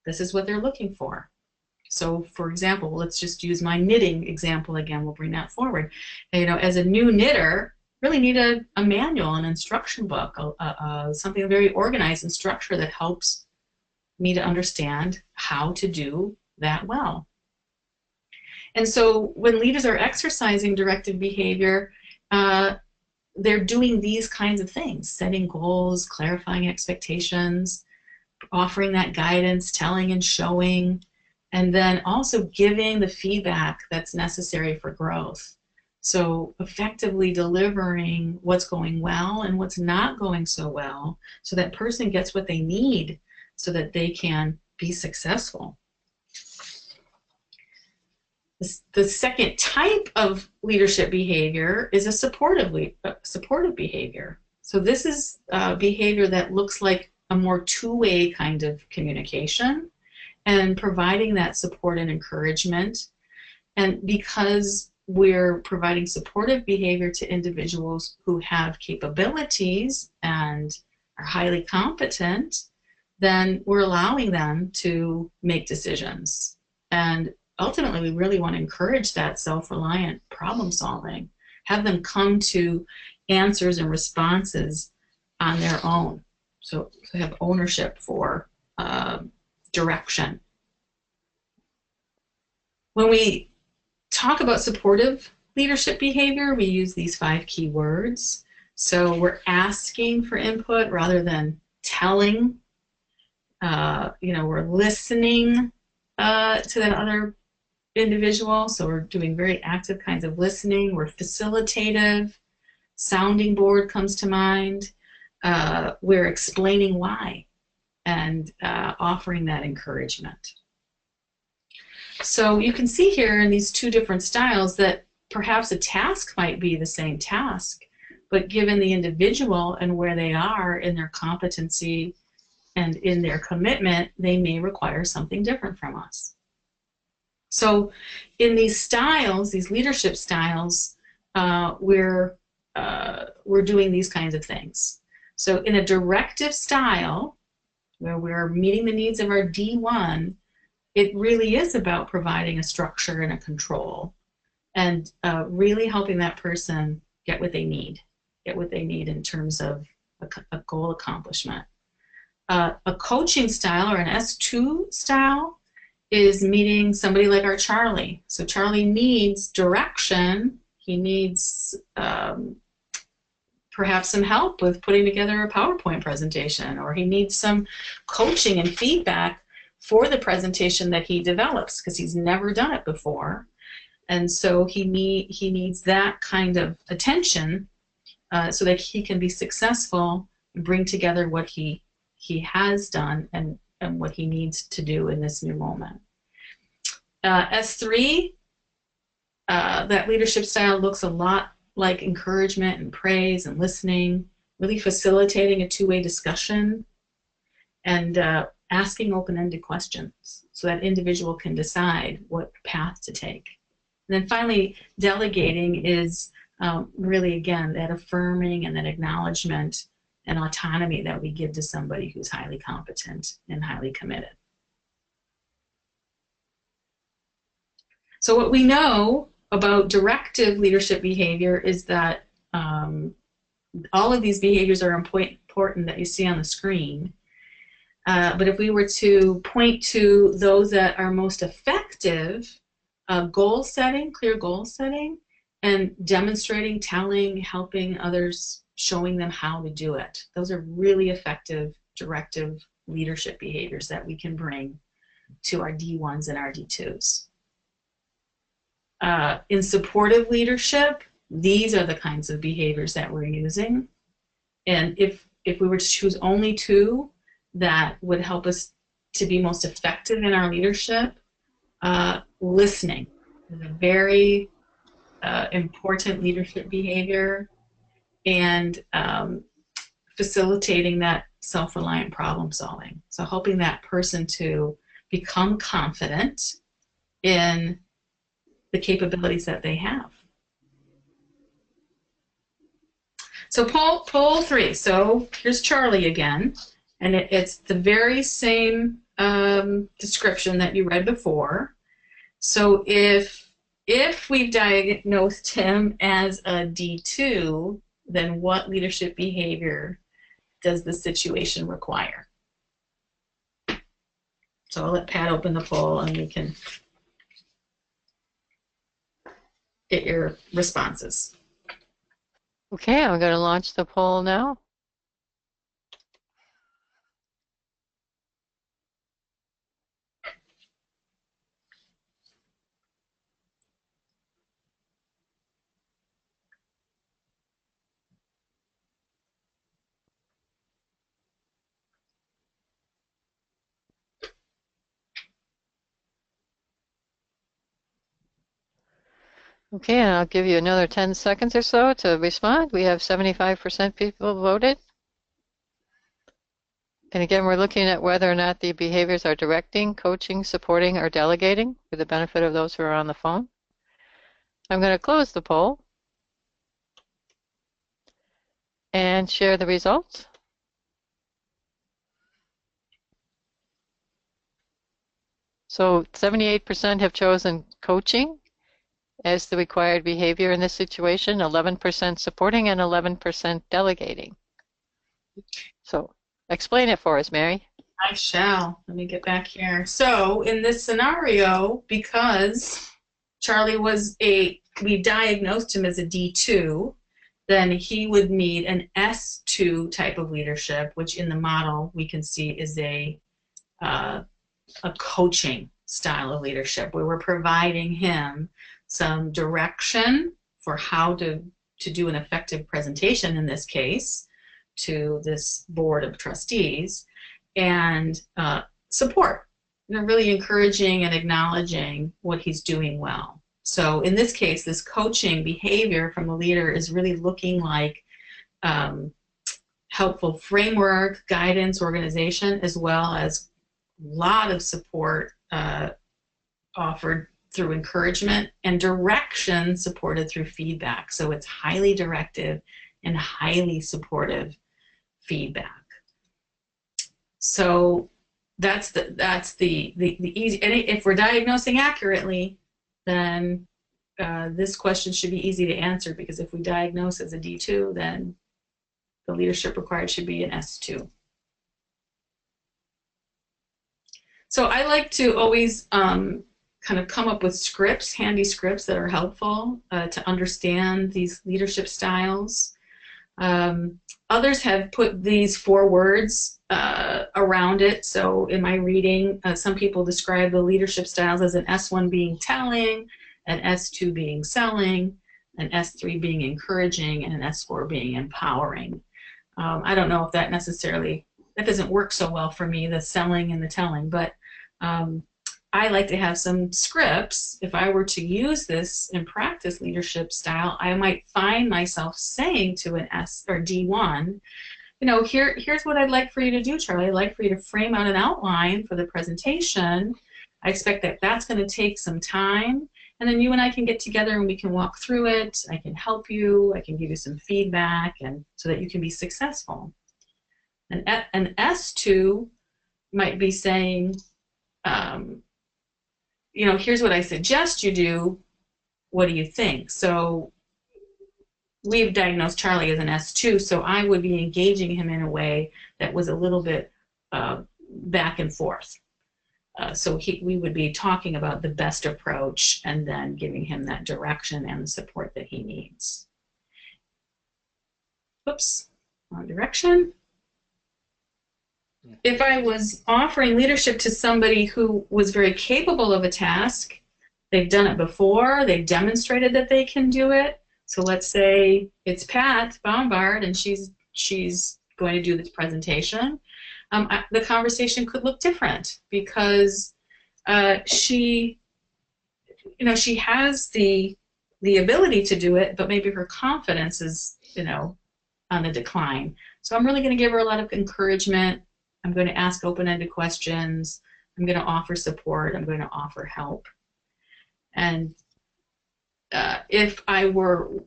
Speaker 2: this is what they're looking for. So for example, let's just use my knitting example again. We'll bring that forward. As a new knitter, really need a manual, an instruction book, something very organized and structured that helps me to understand how to do that well. And so when leaders are exercising directive behavior, they're doing these kinds of things, setting goals, clarifying expectations, offering that guidance, telling and showing, and then also giving the feedback that's necessary for growth. So effectively delivering what's going well and what's not going so well, so that person gets what they need so that they can be successful. The second type of leadership behavior is a supportive behavior. So this is behavior that looks like a more two-way kind of communication and providing that support and encouragement. And because we're providing supportive behavior to individuals who have capabilities and are highly competent, then we're allowing them to make decisions. And ultimately, we really want to encourage that self-reliant problem solving, have them come to answers and responses on their own. So have ownership for direction. When we talk about supportive leadership behavior, we use these 5 key words. So we're asking for input rather than telling. We're listening to that other individual, so we're doing very active kinds of listening. We're facilitative, Sounding board comes to mind. We're explaining why and offering that encouragement. So you can see here in these two different styles that perhaps a task might be the same task, but given the individual and where they are in their competency and in their commitment, they may require something different from us. So in these styles, these leadership styles, we're doing these kinds of things. So in a directive style, where we're meeting the needs of our D1, it really is about providing a structure and a control and really helping that person get what they need in terms of a goal accomplishment. A coaching style or an S2 style is meeting somebody like our Charlie. So Charlie needs direction. He needs perhaps some help with putting together a PowerPoint presentation, or he needs some coaching and feedback for the presentation that he develops because he's never done it before. And so he needs that kind of attention so that he can be successful and bring together what he has done and what he needs to do in this new moment. S3, that leadership style looks a lot like encouragement and praise and listening, really facilitating a two-way discussion and asking open-ended questions so that individual can decide what path to take. And then finally, delegating is really, again, that affirming and that acknowledgement and autonomy that we give to somebody who's highly competent and highly committed. So what we know about directive leadership behavior is that all of these behaviors are important that you see on the screen. But if we were to point to those that are most effective, goal setting, clear goal setting, and demonstrating, telling, helping others, showing them how to do it. Those are really effective directive leadership behaviors that we can bring to our D1s and our D2s. In supportive leadership, these are the kinds of behaviors that we're using. And if we were to choose only two that would help us to be most effective in our leadership, listening is a very important leadership behavior, and facilitating that self-reliant problem solving. So helping that person to become confident in the capabilities that they have. So poll 3. So here's Charlie again, and it's the very same description that you read before. So if we've diagnosed him as a D2, then what leadership behavior does the situation require? So I'll let Pat open the poll and you can get your responses.
Speaker 1: Okay, I'm going to launch the poll now. Okay, and I'll give you another 10 seconds or so to respond. We have 75% people voted. And again, we're looking at whether or not the behaviors are directing, coaching, supporting, or delegating for the benefit of those who are on the phone. I'm going to close the poll and share the results. So 78% have chosen coaching as the required behavior in this situation, 11% supporting, and 11% delegating. So explain it for us, Mary.
Speaker 2: I shall. Let me get back here. So in this scenario, because Charlie we diagnosed him as a D2, then he would need an S2 type of leadership, which in the model we can see is a coaching style of leadership where we're providing him some direction for how to to do an effective presentation in this case to this board of trustees, and support. Really encouraging and acknowledging what he's doing well. So in this case, this coaching behavior from the leader is really looking like helpful framework, guidance, organization, as well as a lot of support offered through encouragement and direction supported through feedback. So it's highly directive and highly supportive feedback. So that's the easy. And if we're diagnosing accurately, then this question should be easy to answer, because if we diagnose as a D2, then the leadership required should be an S2. So I like to always kind of come up with scripts, handy scripts that are helpful to understand these leadership styles. Others have put these 4 words around it. So in my reading, some people describe the leadership styles as an S1 being telling, an S2 being selling, an S3 being encouraging, and an S4 being empowering. I don't know if that necessarily, that doesn't work so well for me, the selling and the telling, but I like to have some scripts. If I were to use this and practice leadership style, I might find myself saying to an S or D1, you know, here's what I'd like for you to do, Charlie. I'd like for you to frame out an outline for the presentation. I expect that that's going to take some time, and then you and I can get together and we can walk through it. I can help you. I can give you some feedback, and so that you can be successful. An S2 might be saying, you know, here's what I suggest you do. What do you think? So we've diagnosed Charlie as an S2, so I would be engaging him in a way that was a little bit back and forth. So we would be talking about the best approach and then giving him that direction and the support that he needs. Whoops, wrong direction. If I was offering leadership to somebody who was very capable of a task, they've done it before, they've demonstrated that they can do it. So let's say it's Pat Bombard and she's going to do this presentation. The conversation could look different, because she has the ability to do it, but maybe her confidence is, you know, on the decline. So I'm really going to give her a lot of encouragement. I'm going to ask open-ended questions. I'm going to offer support. I'm going to offer help. And if I were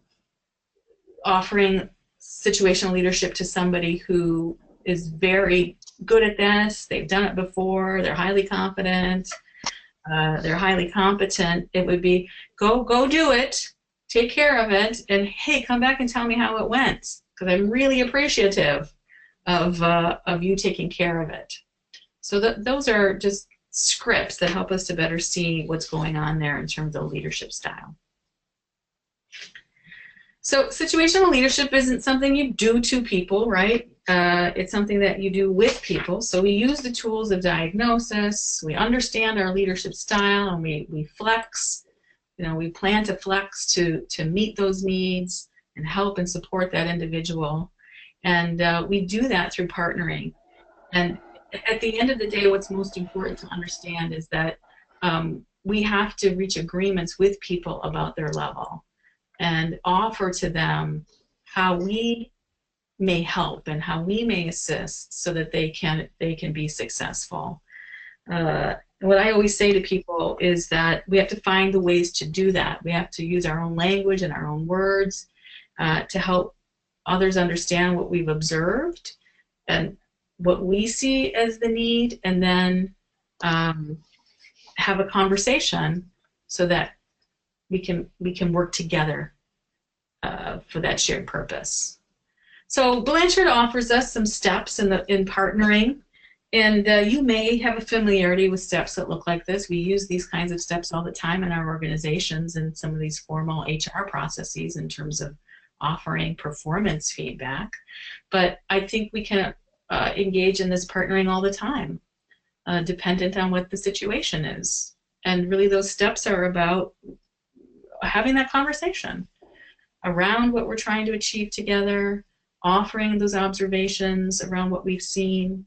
Speaker 2: offering situational leadership to somebody who is very good at this, they've done it before, they're highly confident, they're highly competent, it would be, go do it, take care of it, and hey, come back and tell me how it went, because I'm really appreciative of you taking care of it. So those are just scripts that help us to better see what's going on there in terms of leadership style. So situational leadership isn't something you do to people, right? It's something that you do with people. So we use the tools of diagnosis, we understand our leadership style, and we flex. You know, we plan to flex to meet those needs and help and support that individual. And we do that through partnering. And at the end of the day, what's most important to understand is that we have to reach agreements with people about their level and offer to them how we may help and how we may assist so that they can be successful. What I always say to people is that we have to find the ways to do that. We have to use our own language and our own words to help others understand what we've observed and what we see as the need, and then have a conversation so that we can work together for that shared purpose. So Blanchard offers us some steps in partnering, and you may have a familiarity with steps that look like this. We use these kinds of steps all the time in our organizations and some of these formal HR processes in terms of offering performance feedback. But I think we can engage in this partnering all the time, dependent on what the situation is. And really those steps are about having that conversation. around what we're trying to achieve together, offering those observations around what we've seen,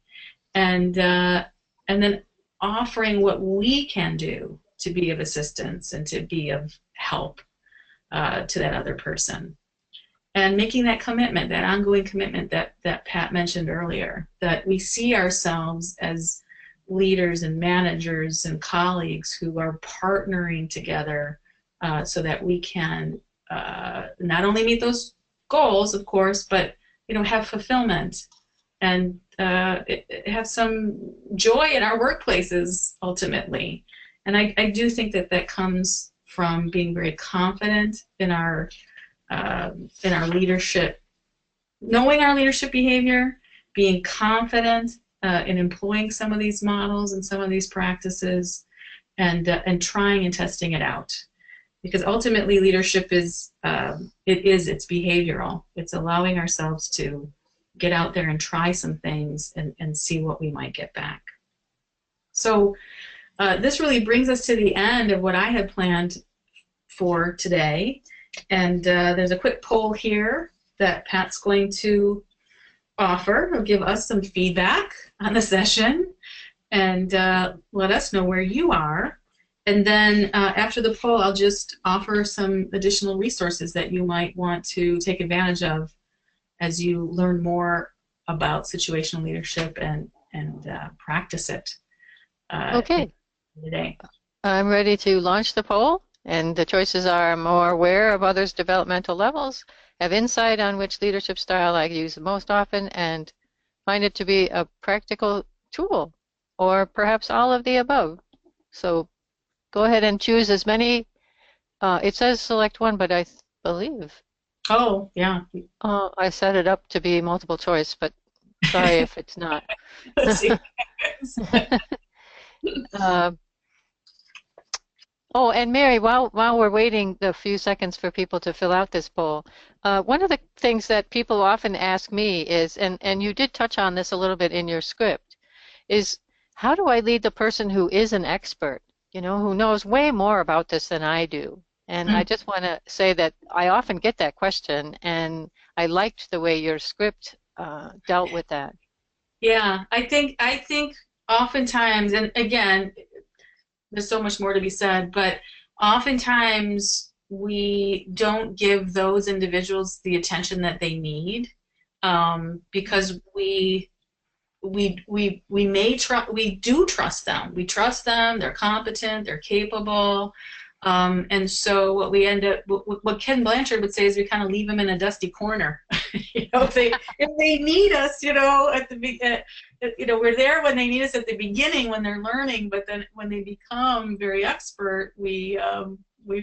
Speaker 2: and then offering what we can do to be of assistance and to be of help to that other person. And making that commitment, that ongoing commitment that Pat mentioned earlier, that we see ourselves as leaders and managers and colleagues who are partnering together so that we can not only meet those goals, of course, but have fulfillment and have some joy in our workplaces ultimately. And I do think that comes from being very confident in our leadership, knowing our leadership behavior, being confident in employing some of these models and some of these practices, and trying and testing it out. Because ultimately, leadership is it's behavioral. It's allowing ourselves to get out there and try some things and see what we might get back. So this really brings us to the end of what I had planned for today. And there's a quick poll here that Pat's going to offer. He'll give us some feedback on the session and let us know where you are. And then after the poll, I'll just offer some additional resources that you might want to take advantage of as you learn more about situational leadership and practice it
Speaker 1: Okay,
Speaker 2: today.
Speaker 1: I'm ready to launch the poll, and the choices are more aware of others' developmental levels, have insight on which leadership style I use most often, and find it to be a practical tool, or perhaps all of the above. So go ahead and choose as many. It says select one, but I believe
Speaker 2: Oh, yeah.
Speaker 1: I set it up to be multiple choice, but sorry if it's not.
Speaker 2: Let's see.
Speaker 1: Uh, oh, and Mary, while we're waiting the few seconds for people to fill out this poll, one of the things that people often ask me is, and you did touch on this a little bit in your script, is how do I lead the person who is an expert, who knows way more about this than I do? And I just want to say that I often get that question, and I liked the way your script dealt with that.
Speaker 2: Yeah, I think oftentimes, and again, there's so much more to be said, but oftentimes we don't give those individuals the attention that they need because we do trust them. We trust them. They're competent. They're capable. And so what Ken Blanchard would say is we kind of leave them in a dusty corner. If they need us, we're there when they need us at the beginning when they're learning, but then when they become very expert, we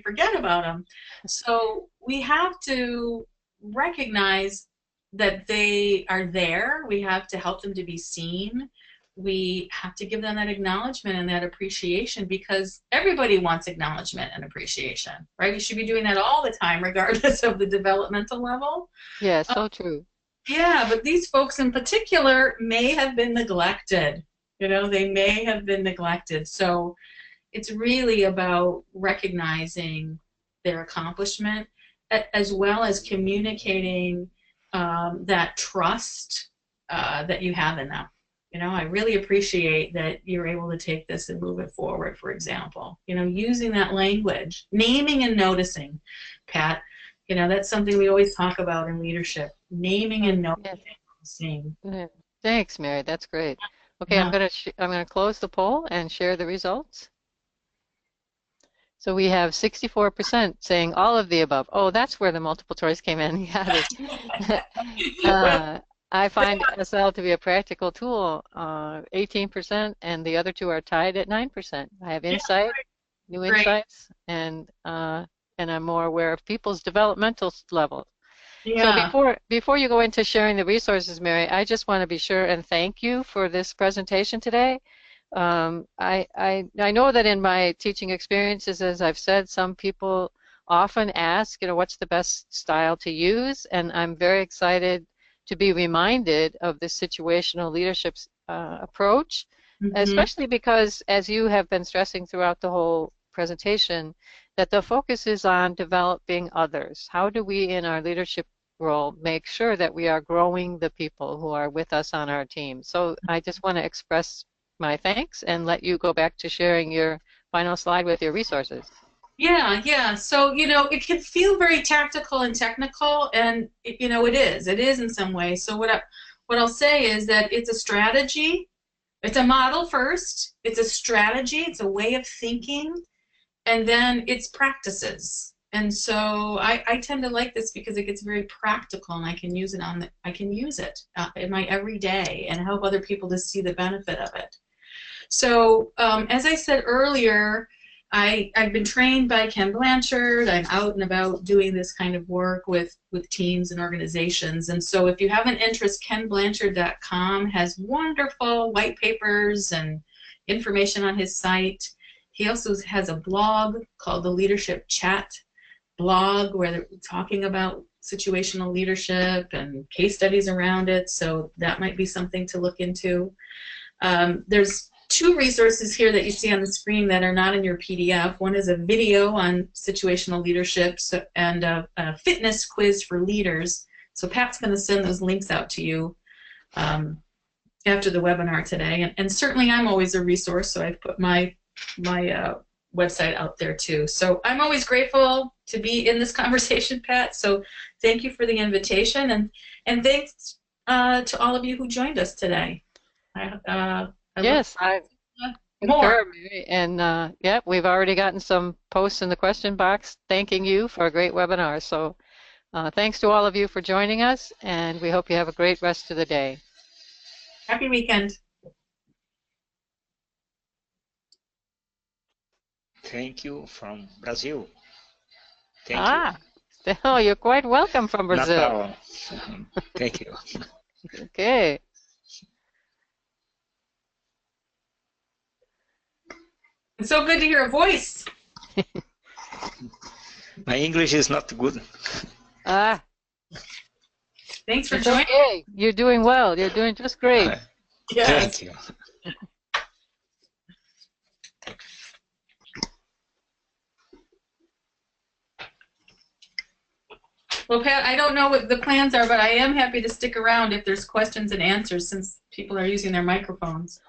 Speaker 2: forget about them. So we have to recognize that they are there. We have to help them to be seen. We have to give them that acknowledgement and that appreciation because everybody wants acknowledgement and appreciation, right? We should be doing that all the time, regardless of the developmental level.
Speaker 1: Yeah, so true.
Speaker 2: Yeah, but these folks in particular may have been neglected. They may have been neglected. So it's really about recognizing their accomplishment as well as communicating that trust that you have in them. I really appreciate that you're able to take this and move it forward, for example. Using that language, naming and noticing, Pat, that's something we always talk about in leadership, naming and
Speaker 1: Yes.
Speaker 2: noticing.
Speaker 1: Yeah. Thanks, Mary. That's great. Okay,
Speaker 2: Yeah.
Speaker 1: I'm gonna close the poll and share the results. So we have 64% saying all of the above. Oh, that's where the multiple choice came in. Got it.
Speaker 2: Well,
Speaker 1: I find SL to be a practical tool, 18%, and the other two are tied at 9%. I have
Speaker 2: yeah,
Speaker 1: insight, new
Speaker 2: great.
Speaker 1: insights, and I'm more aware of people's developmental levels. So
Speaker 2: Yeah.
Speaker 1: before you go into sharing the resources, Mary, I just want to be sure and thank you for this presentation today. I know that in my teaching experiences, as I've said, some people often ask, what's the best style to use, and I'm very excited to be reminded of this situational leadership approach,
Speaker 2: Hmm.
Speaker 1: especially because, as you have been stressing throughout the whole presentation, that the focus is on developing others. How do we in our leadership role make sure that we are growing the people who are with us on our team? So I just want to express my thanks and let you go back to sharing your final slide with your resources.
Speaker 2: Yeah, yeah. So, it can feel very tactical and technical, and it is. It is in some ways. So what I'll say is that it's a strategy. It's a model first. It's a strategy. It's a way of thinking, and then it's practices. And so I tend to like this because it gets very practical, and I can use it in my everyday and help other people to see the benefit of it. So as I said earlier, I've been trained by Ken Blanchard. I'm out and about doing this kind of work with teams and organizations. And so if you have an interest, kenblanchard.com has wonderful white papers and information on his site. He also has a blog called the Leadership Chat blog where they're talking about situational leadership and case studies around it. So that might be something to look into. There's two resources here that you see on the screen that are not in your PDF. One is a video on situational leadership and a fitness quiz for leaders. So Pat's going to send those links out to you after the webinar today. And certainly I'm always a resource, so I've put my website out there too. So I'm always grateful to be in this conversation, Pat. So thank you for the invitation, and thanks to all of you who joined us today. I look
Speaker 1: Yes, I
Speaker 2: more.
Speaker 1: concur, Mary. And yeah, we've already gotten some posts in the question box thanking you for a great webinar. So thanks to all of you for joining us, and we hope you have a great rest of the day.
Speaker 2: Happy weekend.
Speaker 3: Thank you from Brazil. Thank you.
Speaker 1: Ah, oh, you're quite welcome from Brazil.
Speaker 3: Natal. Thank you.
Speaker 1: Okay.
Speaker 2: It's so good to hear a voice.
Speaker 3: My English is not good.
Speaker 1: Ah,
Speaker 2: Thanks for
Speaker 1: it's
Speaker 2: joining.
Speaker 1: okay. You're doing well. You're doing just great.
Speaker 2: Yes.
Speaker 3: Thank you.
Speaker 2: Well, Pat, I don't know what the plans are, but I am happy to stick around if there's questions and answers since people are using their microphones.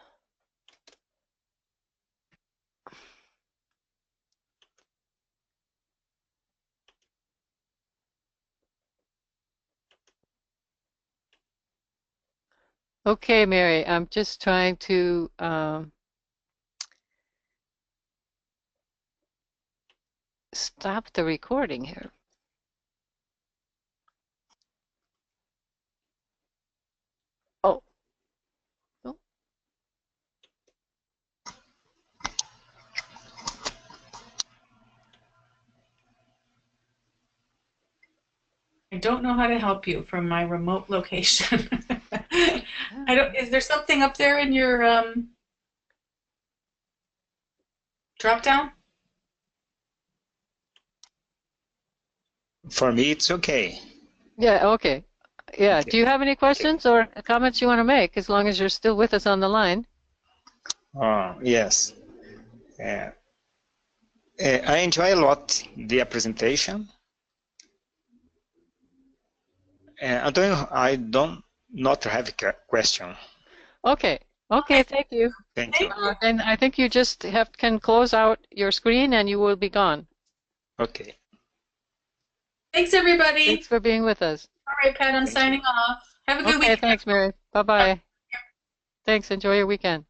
Speaker 1: Okay, Mary, I'm just trying to stop the recording here. Oh. Oh.
Speaker 2: I don't know how to help you from my remote location. Is there something up there in your drop down?
Speaker 3: For me, it's okay.
Speaker 1: Yeah, okay. Yeah,
Speaker 3: Okay.
Speaker 1: do you have any questions or comments you want to make as long as you're still with us on the line?
Speaker 3: Yes. I enjoy a lot the presentation. I don't not have a question.
Speaker 1: Okay. Okay, thank you.
Speaker 3: Thank you.
Speaker 1: And I think you just can close out your screen and you will be gone.
Speaker 3: Okay.
Speaker 2: Thanks, everybody.
Speaker 1: Thanks for being with us.
Speaker 2: All right, Pat, I'm signing off. Have a good
Speaker 1: Okay,
Speaker 2: weekend.
Speaker 1: thanks, Mary. Bye-bye. Thanks. Enjoy your weekend.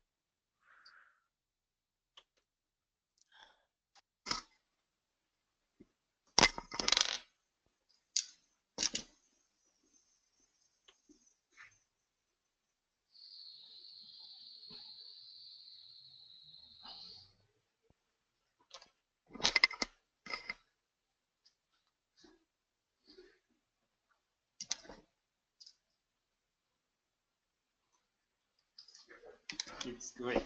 Speaker 3: It's great.